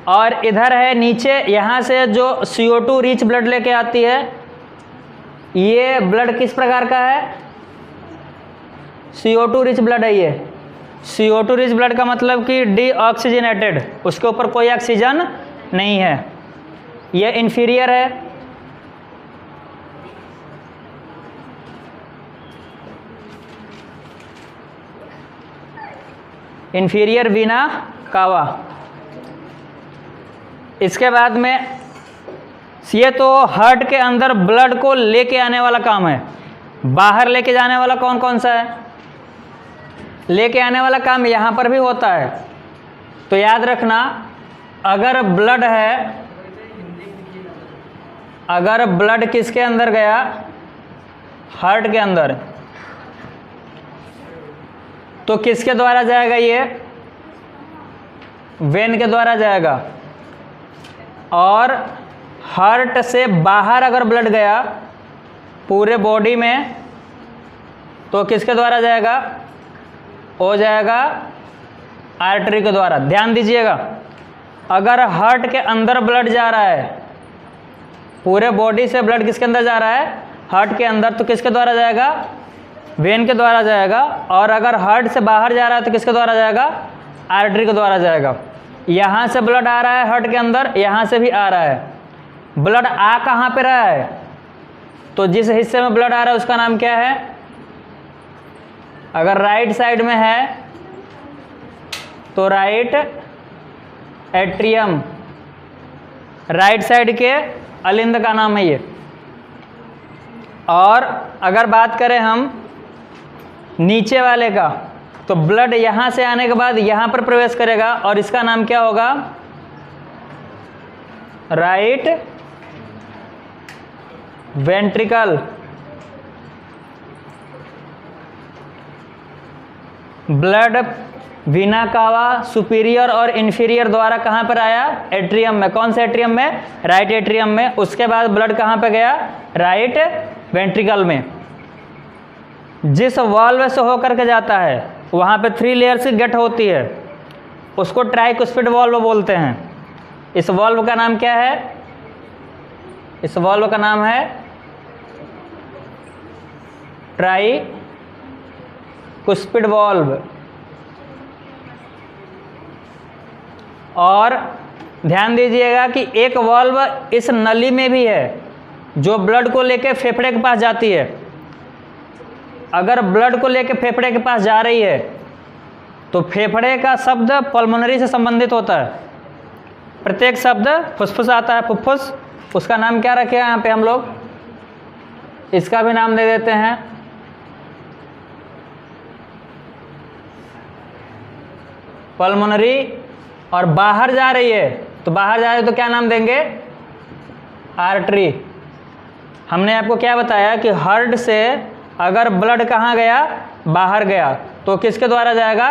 Speaker 1: और इधर है नीचे, यहाँ से जो CO2 रिच ब्लड लेके आती है, ये ब्लड किस प्रकार का है? CO2 रिच ब्लड है ये। CO2 रिच ब्लड का मतलब कि डीऑक्सीजनेटेड, उसके ऊपर कोई ऑक्सीजन नहीं है। ये इन्फीरियर है। इन्फीरियर वीना कावा। इसके बाद में ये तो हार्ट के अंदर ब्लड को लेके आने वाला काम है। बाहर लेके जाने वाला कौन कौन सा है? लेके आने वाला काम यहाँ पर भी होता है। तो याद रखना, अगर ब्लड है, अगर ब्लड किसके अंदर गया? हार्ट के अंदर, तो किसके द्वारा जाएगा? ये वेन के द्वारा जाएगा। और हार्ट से बाहर अगर ब्लड गया पूरे बॉडी में तो किसके द्वारा जाएगा? हो जाएगा आर्टरी के द्वारा। ध्यान दीजिएगा, अगर हार्ट के अंदर ब्लड जा रहा है, पूरे बॉडी से ब्लड किसके अंदर जा रहा है? हार्ट के अंदर, तो किसके द्वारा जाएगा? वेन के द्वारा जाएगा। और अगर हार्ट से बाहर जा रहा है तो किसके द्वारा जाएगा? आर्टरी के द्वारा जाएगा। यहाँ से ब्लड आ रहा है हार्ट के अंदर, यहाँ से भी आ रहा है। ब्लड आ कहाँ पे रहा है? तो जिस हिस्से में ब्लड आ रहा है उसका नाम क्या है? अगर राइट साइड में है तो राइट एट्रियम, राइट साइड के अलिंद का नाम है ये। और अगर बात करें हम नीचे वाले का, तो ब्लड यहां से आने के बाद यहां पर प्रवेश करेगा और इसका नाम क्या होगा? Right ventricle. ब्लड वीना कावा सुपीरियर और इंफीरियर द्वारा कहां पर आया? एट्रियम में। कौन से एट्रियम में? राइट एट्रियम में। उसके बाद ब्लड कहां पे गया? राइट वेंट्रिकल में। जिस वाल्व से होकर के जाता है वहां पे 3 लेयर्स की गट होती है, उसको ट्राइकुस्पिड वाल्व बोलते हैं। इस वाल्व का नाम क्या है? इस वाल्व का नाम है ट्राइकुस्पिड वाल्व। और ध्यान दीजिएगा कि एक वाल्व इस नली में भी है जो ब्लड को लेके फेफड़े के पास जाती है। अगर ब्लड को लेके फेफड़े के पास जा रही है तो फेफड़े का शब्द पल्मोनरी से संबंधित होता है। प्रत्येक शब्द फुसफुस आता है, फुफ्फुस, उसका नाम क्या रखे हैं यहाँ पे हम लोग? इसका भी नाम दे देते हैं पल्मोनरी। और बाहर जा रही है तो बाहर जा रही है तो क्या नाम देंगे? आर्टरी। हमने आपको क्या बताया कि हार्ट से अगर ब्लड कहाँ गया? बाहर गया, तो किसके द्वारा जाएगा?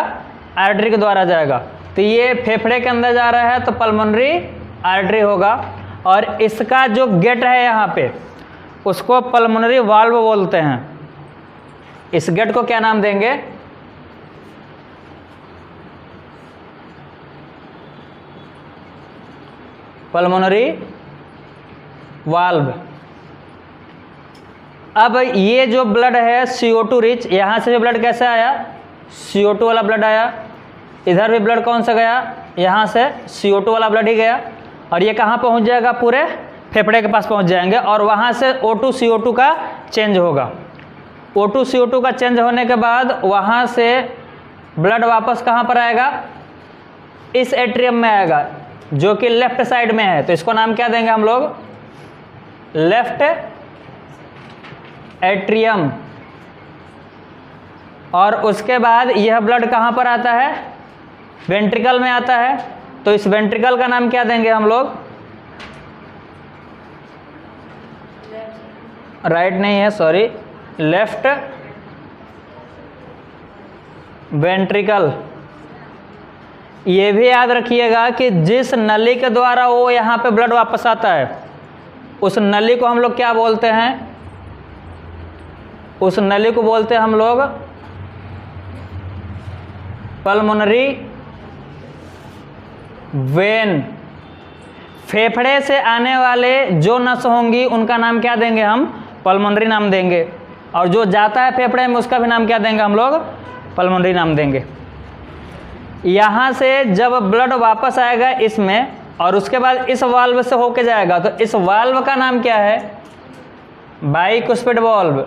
Speaker 1: आर्टरी के द्वारा जाएगा। तो ये फेफड़े के अंदर जा रहा है तो पल्मोनरी आर्टरी होगा। और इसका जो गेट है यहाँ पे, उसको पल्मोनरी वाल्व बोलते हैं। इस गेट को क्या नाम देंगे? Pulmonary valve. अब ये जो ब्लड है CO2 रिच, यहाँ से भी ब्लड कैसे आया? CO2 वाला ब्लड आया। इधर भी ब्लड कौन सा गया? यहाँ से CO2 वाला ब्लड ही गया। और ये कहाँ पहुँच जाएगा? पूरे फेफड़े के पास पहुँच जाएंगे और वहाँ से O2 CO2 का चेंज होगा। O2 CO2 का चेंज होने के बाद वहाँ से ब्लड वापस कहाँ पर आएगा? इस एट्रियम में आएगा जो कि लेफ्ट साइड में है। तो इसको नाम क्या देंगे हम लोग? Left atrium. और उसके बाद यह ब्लड कहाँ पर आता है? वेंट्रिकल में आता है। तो इस वेंट्रिकल का नाम क्या देंगे हम लोग? राइट नहीं है, सॉरी, लेफ्ट वेंट्रिकल। ये भी याद रखिएगा कि जिस नली के द्वारा वो यहाँ पे ब्लड वापस आता है, उस नली को हम लोग क्या बोलते हैं? उस नली को बोलते हैं हम लोग पल्मोनरी वेन। फेफड़े से आने वाले जो नस होंगी उनका नाम क्या देंगे हम? पल्मोनरी नाम देंगे। और जो जाता है फेफड़े में उसका भी नाम क्या देंगे हम लोग? पल्मोनरी नाम देंगे। यहाँ से जब ब्लड वापस आएगा इसमें और उसके बाद इस वाल्व से होके जाएगा, तो इस वाल्व का नाम क्या है? बाइकुस्पिड वाल्व।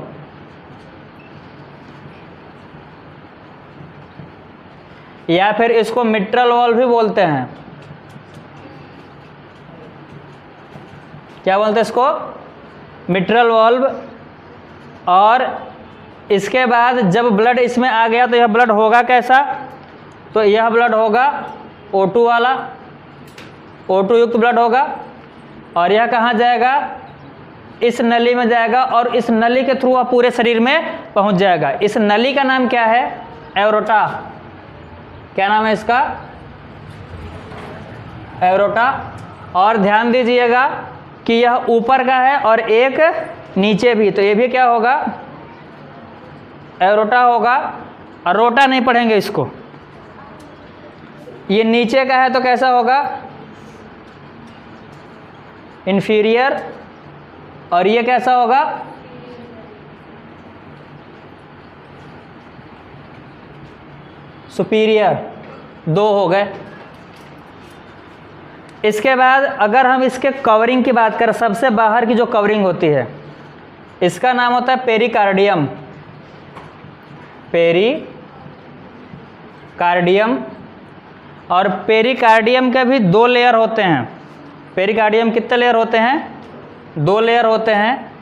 Speaker 1: या फिर इसको मिट्रल वाल्व भी बोलते हैं। क्या बोलते हैं इसको? Mitral valve. और इसके बाद जब ब्लड इसमें आ गया तो यह ब्लड होगा कैसा? तो यह ब्लड होगा O2 वाला, O2 युक्त ब्लड होगा। और यह कहाँ जाएगा? इस नली में जाएगा और इस नली के थ्रू वह पूरे शरीर में पहुंच जाएगा। इस नली का नाम क्या है? एरोटा। क्या नाम है इसका? एरोटा। और ध्यान दीजिएगा कि यह ऊपर का है और एक नीचे भी, तो ये भी क्या होगा? एरोटा होगा। और रोटा नहीं पढ़ेंगे इसको। ये नीचे का है तो कैसा होगा? इंफीरियर। और ये कैसा होगा? सुपीरियर। 2 हो गए। इसके बाद अगर हम इसके कवरिंग की बात करें, सबसे बाहर की जो कवरिंग होती है, इसका नाम होता है पेरिकार्डियम। पेरिकार्डियम। और पेरिकार्डियम के भी 2 लेयर होते हैं। पेरिकार्डियम कितने लेयर होते हैं? 2 लेयर होते हैं।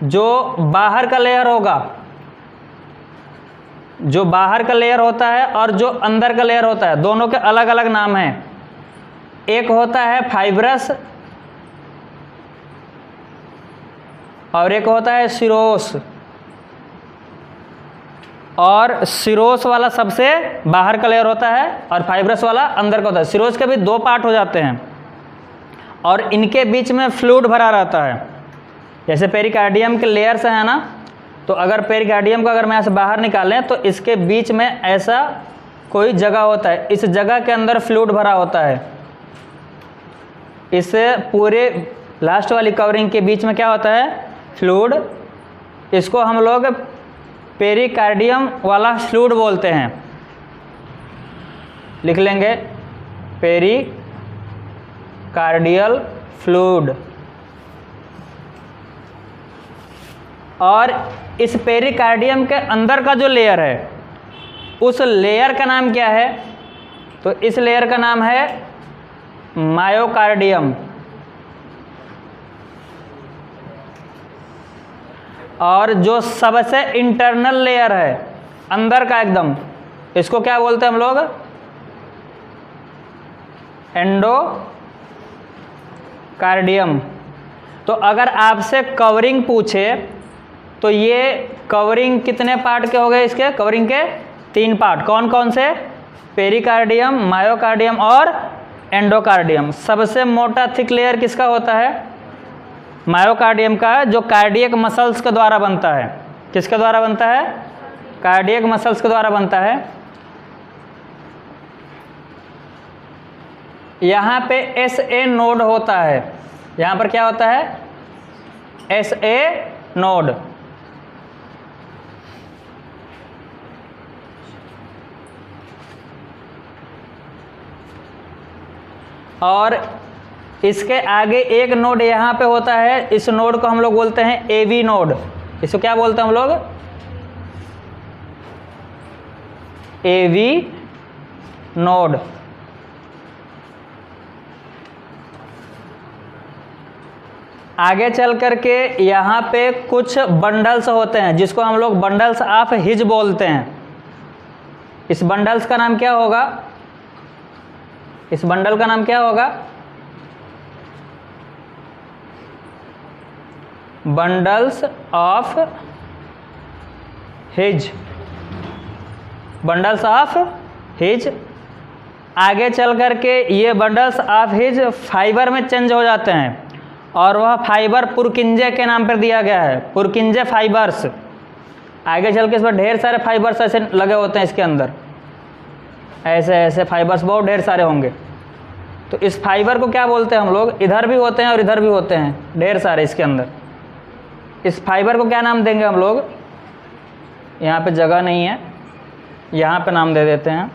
Speaker 1: जो बाहर का लेयर होगा, जो बाहर का लेयर होता है और जो अंदर का लेयर होता है, दोनों के अलग अलग नाम हैं। एक होता है फाइब्रस और एक होता है सिरोस। और सिरोस वाला सबसे बाहर का लेयर होता है और फाइब्रस वाला अंदर का होता है। सिरोस के भी 2 पार्ट हो जाते हैं और इनके बीच में फ्लूइड भरा रहता है। जैसे पेरिकार्डियम के लेयर्स हैं ना, तो अगर पेरिकार्डियम को अगर मैं ऐसे बाहर निकालें तो इसके बीच में ऐसा कोई जगह होता है, इस जगह के अंदर फ्लूइड भरा होता है। इस पूरे लास्ट वाली कवरिंग के बीच में क्या होता है? फ्लूइड। इसको हम लोग पेरिकार्डियम वाला फ्लूइड बोलते हैं। लिख लेंगे पेरिकार्डियल फ्लूइड। और इस पेरिकार्डियम के अंदर का जो लेयर है, उस लेयर का नाम क्या है? तो इस लेयर का नाम है मायोकार्डियम। और जो सबसे इंटरनल लेयर है, अंदर का एकदम, इसको क्या बोलते हैं हम लोग? एंडोकार्डियम। तो अगर आपसे कवरिंग पूछे तो ये कवरिंग कितने पार्ट के हो गए? इसके कवरिंग के 3 पार्ट। कौन कौन से? पेरिकार्डियम, मायोकार्डियम और एंडोकार्डियम। सबसे मोटा थिक लेयर किसका होता है? मायोकार्डियम का, जो कार्डियक मसल्स के द्वारा बनता है। किसके द्वारा बनता है? कार्डियक मसल्स के द्वारा बनता है। यहाँ पे SA नोड होता है। यहाँ पर क्या होता है? SA node. और इसके आगे एक नोड यहाँ पे होता है। इस नोड को हम लोग बोलते हैं AV नोड। इसको क्या बोलते हैं हम लोग? AV node. आगे चल करके यहाँ पे कुछ बंडल्स होते हैं जिसको हम लोग बंडल्स ऑफ हिज बोलते हैं। इस बंडल्स का नाम क्या होगा? इस बंडल का नाम क्या होगा? Bundles of his. Bundles of his. आगे चल करके ये बंडल्स ऑफ हिज फाइबर में चेंज हो जाते हैं और वह फाइबर पुरकिंजे के नाम पर दिया गया है। पुरकिंजे फाइबर्स। आगे चल के इस पर ढेर सारे फाइबर्स ऐसे लगे होते हैं इसके अंदर। ऐसे ऐसे फाइबर्स बहुत ढेर सारे होंगे। तो इस फाइबर को क्या बोलते हैं हम लोग? इधर भी होते हैं और इधर भी होते हैं, ढेर सारे इसके अंदर। इस फाइबर को क्या नाम देंगे हम लोग? यहाँ पे जगह नहीं है, यहाँ पे नाम दे देते हैं।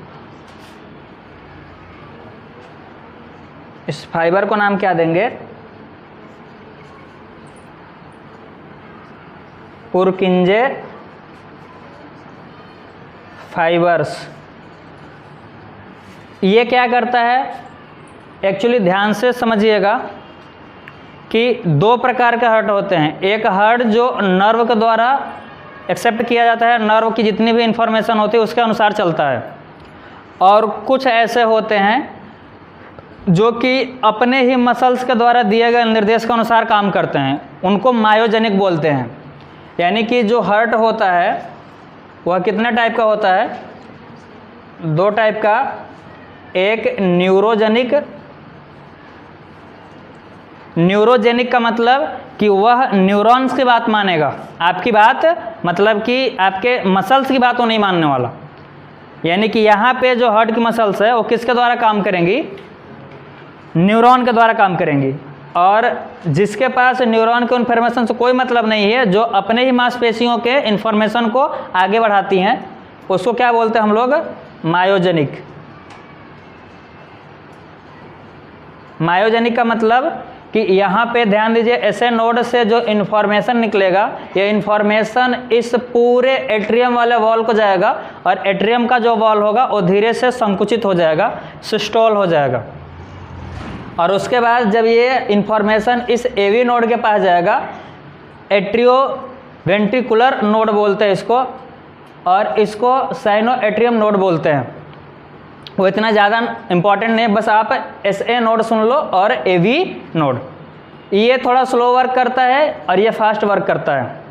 Speaker 1: इस फाइबर को नाम क्या देंगे? पुरकिंजे फाइबर्स। ये क्या करता है? एक्चुअली ध्यान से समझिएगा कि 2 प्रकार के हर्ट होते हैं। एक हर्ट जो नर्व के द्वारा एक्सेप्ट किया जाता है, नर्व की जितनी भी इंफॉर्मेशन होती है उसके अनुसार चलता है। और कुछ ऐसे होते हैं जो कि अपने ही मसल्स के द्वारा दिए गए निर्देश के अनुसार काम करते हैं। उनको मायोजेनिक बोलते हैं। यानी कि जो हर्ट होता है वह कितने टाइप का होता है? 2 टाइप का। एक न्यूरोजेनिक। न्यूरोजेनिक का मतलब कि वह न्यूरॉन्स की बात मानेगा, आपकी बात, मतलब कि आपके मसल्स की बात वो नहीं मानने वाला। यानी कि यहाँ पे जो हार्ट की मसल्स है वो किसके द्वारा काम करेंगी? न्यूरॉन के द्वारा काम करेंगी। और जिसके पास न्यूरॉन के इन्फॉर्मेशन से कोई मतलब नहीं है, जो अपने ही मांसपेशियों के इन्फॉर्मेशन को आगे बढ़ाती हैं, उसको क्या बोलते हैं हम लोग? मायोजेनिक। मायोजेनिक का मतलब कि यहाँ पे ध्यान दीजिए, ऐसे नोड से जो इन्फॉर्मेशन निकलेगा, ये इन्फॉर्मेशन इस पूरे एट्रियम वाले वॉल को जाएगा और एट्रियम का जो वॉल होगा वो धीरे से संकुचित हो जाएगा, सिस्टोल हो जाएगा। और उसके बाद जब ये इन्फॉर्मेशन इस एवी नोड के पास जाएगा, एट्रियो वेंट्रिकुलर नोड बोलते हैं इसको, और इसको साइनो एट्रियम नोड बोलते हैं। वो इतना ज़्यादा इम्पॉर्टेंट नहीं है, बस आप SA नोड सुन लो और AV नोड। ये थोड़ा स्लो वर्क करता है और ये फास्ट वर्क करता है।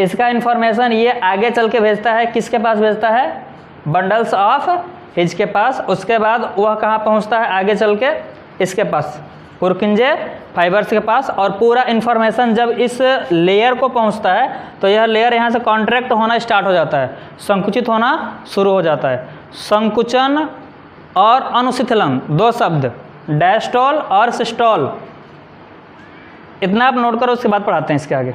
Speaker 1: इसका इन्फॉर्मेशन ये आगे चल के भेजता है, किसके पास भेजता है? बंडल्स ऑफ हिज के पास। उसके बाद वह कहाँ पहुँचता है आगे चल के? इसके पास, पुरकिंजे फाइबर्स के पास। और पूरा इन्फॉर्मेशन जब इस लेयर को पहुंचता है तो यह लेयर यहाँ से कॉन्ट्रैक्ट होना स्टार्ट हो जाता है, संकुचित होना शुरू हो जाता है। संकुचन और अनुशिथिलन, दो शब्द, डायस्टोल और सिस्टोल। इतना आप नोट करो, उसके बाद पढ़ाते हैं इसके आगे।